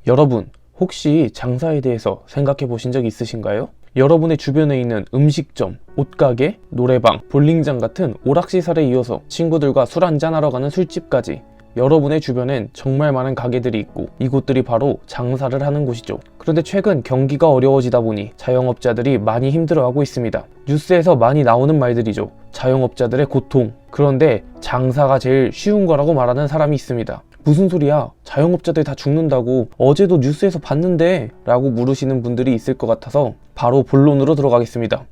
여러분, 혹시 장사에 대해서 생각해 보신 적 있으신가요? 여러분의 주변에 있는 음식점, 옷가게, 노래방, 볼링장 같은 오락시설에 이어서 친구들과 술 한잔하러 가는 술집까지 여러분의 주변엔 정말 많은 가게들이 있고 이곳들이 바로 장사를 하는 곳이죠. 그런데 최근 경기가 어려워지다 보니 자영업자들이 많이 힘들어하고 있습니다. 뉴스에서 많이 나오는 말들이죠. 자영업자들의 고통. 그런데 장사가 제일 쉬운 거라고 말하는 사람이 있습니다. 무슨 소리야? 자영업자들 다 죽는다고 어제도 뉴스에서 봤는데? 라고 물으시는 분들이 있을 것 같아서 바로 본론으로 들어가겠습니다.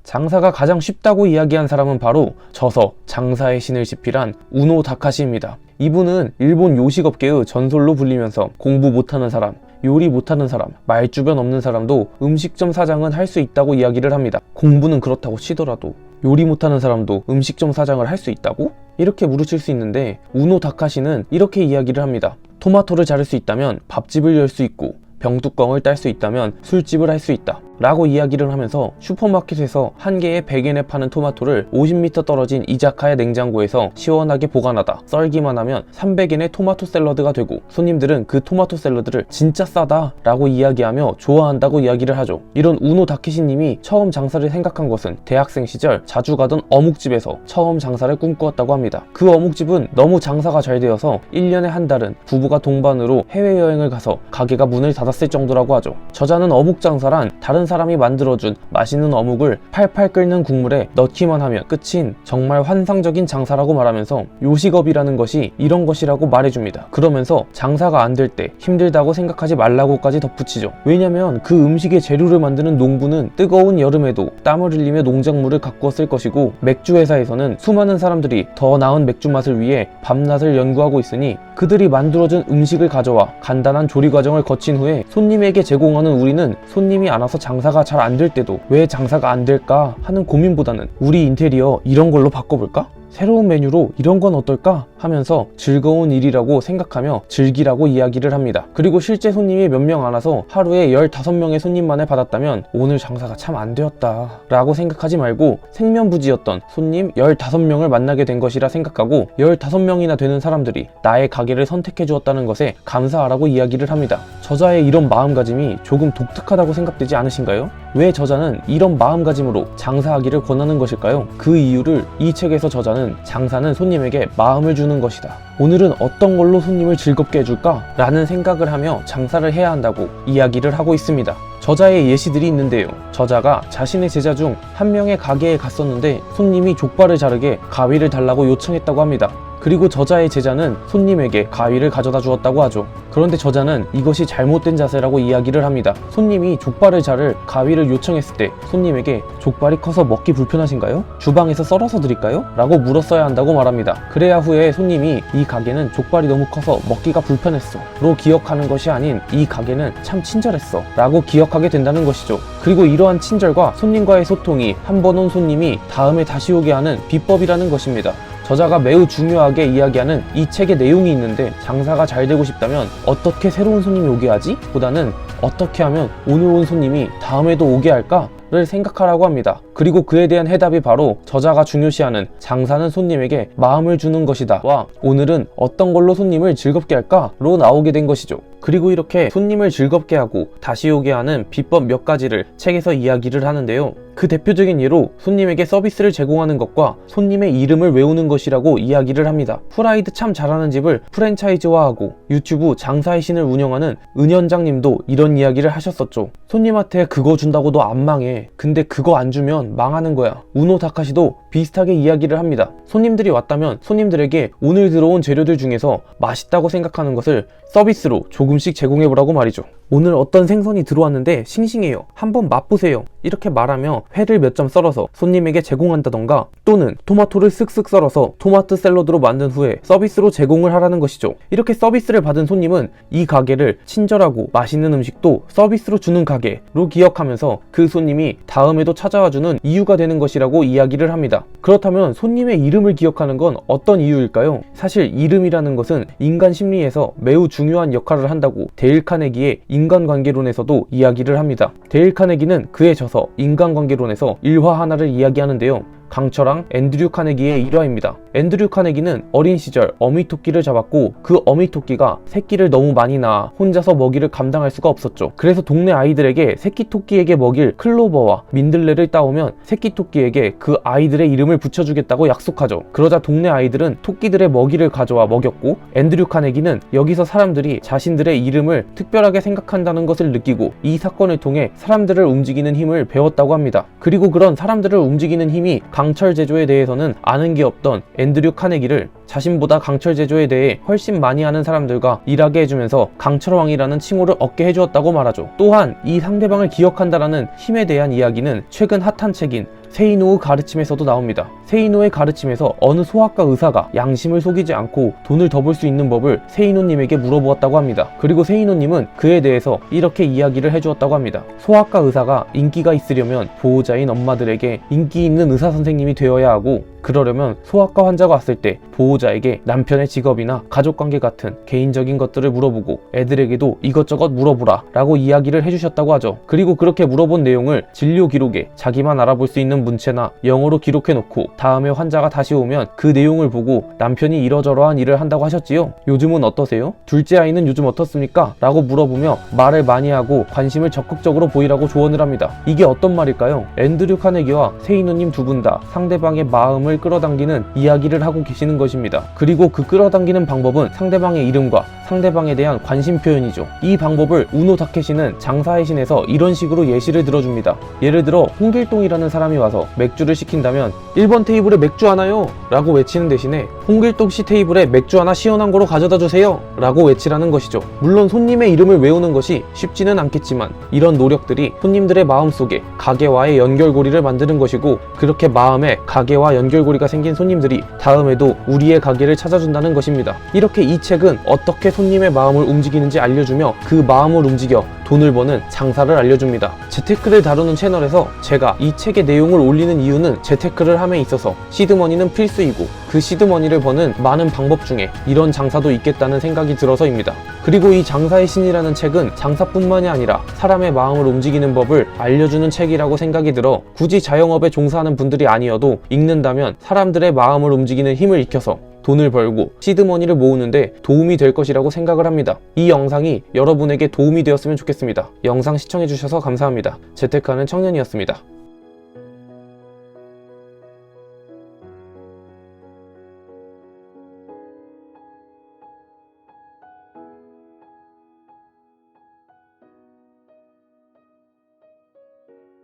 장사가 가장 쉽다고 이야기한 사람은 바로 저서 장사의 신을 지필한 우노 다카시입니다. 이분은 일본 요식업계의 전설로 불리면서 공부 못하는 사람, 요리 못하는 사람, 말주변 없는 사람도 음식점 사장은 할 수 있다고 이야기를 합니다. 공부는 그렇다고 치더라도 요리 못하는 사람도 음식점 사장을 할 수 있다고? 이렇게 물으실 수 있는데 우노 다카시는 이렇게 이야기를 합니다. 토마토를 자를 수 있다면 밥집을 열 수 있고 병뚜껑을 딸 수 있다면 술집을 할 수 있다 라고 이야기를 하면서 슈퍼마켓에서 한 개에 100엔에 파는 토마토를 50m 떨어진 이자카야 냉장고에서 시원하게 보관하다 썰기만 하면 300엔의 토마토 샐러드가 되고 손님들은 그 토마토 샐러드를 진짜 싸다 라고 이야기하며 좋아한다고 이야기를 하죠. 이런 우노 다케시님이 처음 장사를 생각한 것은 대학생 시절 자주 가던 어묵집에서 처음 장사를 꿈꾸었다고 합니다. 그 어묵집은 너무 장사가 잘 되어서 1년에 한 달은 부부가 동반으로 해외여행을 가서 가게가 문을 닫았을 정도라고 하죠. 저자는 어묵 장사란 다른 사람이 만들어준 맛있는 어묵을 팔팔 끓는 국물에 넣기만 하면 끝인 정말 환상적인 장사라고 말하면서 요식업이라는 것이 이런 것이라고 말해줍니다. 그러면서 장사가 안 될 때 힘들다고 생각하지 말라고까지 덧붙이죠. 왜냐면 그 음식의 재료를 만드는 농부는 뜨거운 여름에도 땀을 흘리며 농작물을 가꾸었을 것이고 맥주 회사에서는 수많은 사람들이 더 나은 맥주 맛을 위해 밤낮을 연구하고 있으니 그들이 만들어준 음식을 가져와 간단한 조리 과정을 거친 후에 손님에게 제공하는 우리는 손님이 안 와서 장사가 잘 안 될 때도 왜 장사가 안 될까 하는 고민보다는 우리 인테리어 이런 걸로 바꿔볼까? 새로운 메뉴로 이런 건 어떨까? 하면서 즐거운 일이라고 생각하며 즐기라고 이야기를 합니다. 그리고 실제 손님이 몇 명 안 와서 하루에 15명의 손님만을 받았다면 오늘 장사가 참 안 되었다 라고 생각하지 말고 생면부지였던 손님 15명을 만나게 된 것이라 생각하고 15명이나 되는 사람들이 나의 가게를 선택해 주었다는 것에 감사하라고 이야기를 합니다. 저자의 이런 마음가짐이 조금 독특하다고 생각되지 않으신가요? 왜 저자는 이런 마음가짐으로 장사하기를 권하는 것일까요? 그 이유를 이 책에서 저자는 장사는 손님에게 마음을 주는 것이다. 오늘은 어떤 걸로 손님을 즐겁게 해줄까? 라는 생각을 하며 장사를 해야 한다고 이야기를 하고 있습니다. 저자의 예시들이 있는데요. 저자가 자신의 제자 중 한 명의 가게에 갔었는데 손님이 족발을 자르게 가위를 달라고 요청했다고 합니다. 그리고 저자의 제자는 손님에게 가위를 가져다 주었다고 하죠. 그런데 저자는 이것이 잘못된 자세라고 이야기를 합니다. 손님이 족발을 자를 가위를 요청했을 때 손님에게 족발이 커서 먹기 불편하신가요? 주방에서 썰어서 드릴까요? 라고 물었어야 한다고 말합니다. 그래야 후에 손님이 이 가게는 족발이 너무 커서 먹기가 불편했어 로 기억하는 것이 아닌 이 가게는 참 친절했어 라고 기억하게 된다는 것이죠. 그리고 이러한 친절과 손님과의 소통이 한 번 온 손님이 다음에 다시 오게 하는 비법이라는 것입니다. 저자가 매우 중요하게 이야기하는 이 책의 내용이 있는데 장사가 잘 되고 싶다면 어떻게 새로운 손님이 오게 하지? 보다는 어떻게 하면 오늘 온 손님이 다음에도 오게 할까? 를 생각하라고 합니다. 그리고 그에 대한 해답이 바로 저자가 중요시하는 장사는 손님에게 마음을 주는 것이다 와 오늘은 어떤 걸로 손님을 즐겁게 할까? 로 나오게 된 것이죠. 그리고 이렇게 손님을 즐겁게 하고 다시 오게 하는 비법 몇 가지를 책에서 이야기를 하는데요. 그 대표적인 예로 손님에게 서비스를 제공하는 것과 손님의 이름을 외우는 것이라고 이야기를 합니다. 프라이드 참 잘하는 집을 프랜차이즈화하고 유튜브 장사의 신을 운영하는 은현장님도 이런 이야기를 하셨었죠. 손님한테 그거 준다고 너 안 망해. 근데 그거 안 주면 망하는 거야. 우노 다카시도 비슷하게 이야기를 합니다. 손님들이 왔다면 손님들에게 오늘 들어온 재료들 중에서 맛있다고 생각하는 것을 서비스로 조금씩 제공해보라고 말이죠. 오늘 어떤 생선이 들어왔는데 싱싱해요. 한번 맛보세요. 이렇게 말하며 회를 몇 점 썰어서 손님에게 제공한다던가 또는 토마토를 쓱쓱 썰어서 토마토 샐러드로 만든 후에 서비스로 제공을 하라는 것이죠. 이렇게 서비스를 받은 손님은 이 가게를 친절하고 맛있는 음식도 서비스로 주는 가게로 기억하면서 그 손님이 다음에도 찾아와주는 이유가 되는 것이라고 이야기를 합니다. 그렇다면 손님의 이름을 기억하는 건 어떤 이유일까요? 사실 이름이라는 것은 인간 심리에서 매우 중요한 역할을 한다고 데일 카네기의 인간관계론에서도 이야기를 합니다. 데일 카네기는 그의 저서 인간관계론에서 일화 하나를 이야기하는데요. 강철왕 앤드류 카네기의 일화입니다. 앤드류 카네기는 어린 시절 어미토끼를 잡았고 그 어미토끼가 새끼를 너무 많이 낳아 혼자서 먹이를 감당할 수가 없었죠. 그래서 동네 아이들에게 새끼 토끼에게 먹일 클로버와 민들레를 따오면 새끼 토끼에게 그 아이들의 이름을 붙여주겠다고 약속하죠. 그러자 동네 아이들은 토끼들의 먹이를 가져와 먹였고 앤드류 카네기는 여기서 사람들이 자신들의 이름을 특별하게 생각한다는 것을 느끼고 이 사건을 통해 사람들을 움직이는 힘을 배웠다고 합니다. 그리고 그런 사람들을 움직이는 힘이 강철 제조에 대해서는 아는 게 없던 앤드류 카네기를 자신보다 강철 제조에 대해 훨씬 많이 아는 사람들과 일하게 해주면서 강철왕이라는 칭호를 얻게 해주었다고 말하죠. 또한 이 상대방을 기억한다라는 힘에 대한 이야기는 최근 핫한 책인 세이노의 가르침에서도 나옵니다. 세이노의 가르침에서 어느 소아과 의사가 양심을 속이지 않고 돈을 더 벌 수 있는 법을 세이노님에게 물어보았다고 합니다. 그리고 세이노님은 그에 대해서 이렇게 이야기를 해주었다고 합니다. 소아과 의사가 인기가 있으려면 보호자인 엄마들에게 인기 있는 의사 선생님이 되어야 하고, 그러려면 소아과 환자가 왔을 때 보호자에게 남편의 직업이나 가족관계 같은 개인적인 것들을 물어보고 애들에게도 이것저것 물어보라 라고 이야기를 해주셨다고 하죠. 그리고 그렇게 물어본 내용을 진료 기록에 자기만 알아볼 수 있는 문체나 영어로 기록해놓고 다음에 환자가 다시 오면 그 내용을 보고 남편이 이러저러한 일을 한다고 하셨지요. 요즘은 어떠세요? 둘째 아이는 요즘 어떻습니까? 라고 물어보며 말을 많이 하고 관심을 적극적으로 보이라고 조언을 합니다. 이게 어떤 말일까요? 앤드류 카네기와 세이노님 두 분 다 상대방의 마음을 끌어당기는 이야기를 하고 계시는 것입니다. 그리고 그 끌어당기는 방법은 상대방의 이름과 상대방에 대한 관심 표현이죠. 이 방법을 우노 다케시는 장사의 신에서 이런 식으로 예시를 들어줍니다. 예를 들어 홍길동이라는 사람이 와서 맥주를 시킨다면 1번 테이블에 맥주 하나요? 라고 외치는 대신에 홍길동씨 테이블에 맥주 하나 시원한 거로 가져다 주세요 라고 외치라는 것이죠. 물론 손님의 이름을 외우는 것이 쉽지는 않겠지만 이런 노력들이 손님들의 마음속에 가게와의 연결고리를 만드는 것이고, 그렇게 마음에 가게와 연결고리가 생긴 손님들이 다음에도 우리의 가게를 찾아준다는 것입니다. 이렇게 이 책은 어떻게 손님의 마음을 움직이는지 알려주며 그 마음을 움직여 돈을 버는 장사를 알려줍니다. 재테크를 다루는 채널에서 제가 이 책의 내용을 올리는 이유는 재테크를 함에 있어서 시드머니는 필수이고 그 시드머니를 버는 많은 방법 중에 이런 장사도 있겠다는 생각이 들어서입니다. 그리고 이 장사의 신이라는 책은 장사뿐만이 아니라 사람의 마음을 움직이는 법을 알려주는 책이라고 생각이 들어 굳이 자영업에 종사하는 분들이 아니어도 읽는다면 사람들의 마음을 움직이는 힘을 익혀서 돈을 벌고 시드머니를 모으는데 도움이 될 것이라고 생각을 합니다. 이 영상이 여러분에게 도움이 되었으면 좋겠습니다. 영상 시청해주셔서 감사합니다. 재테크하는 청년이었습니다.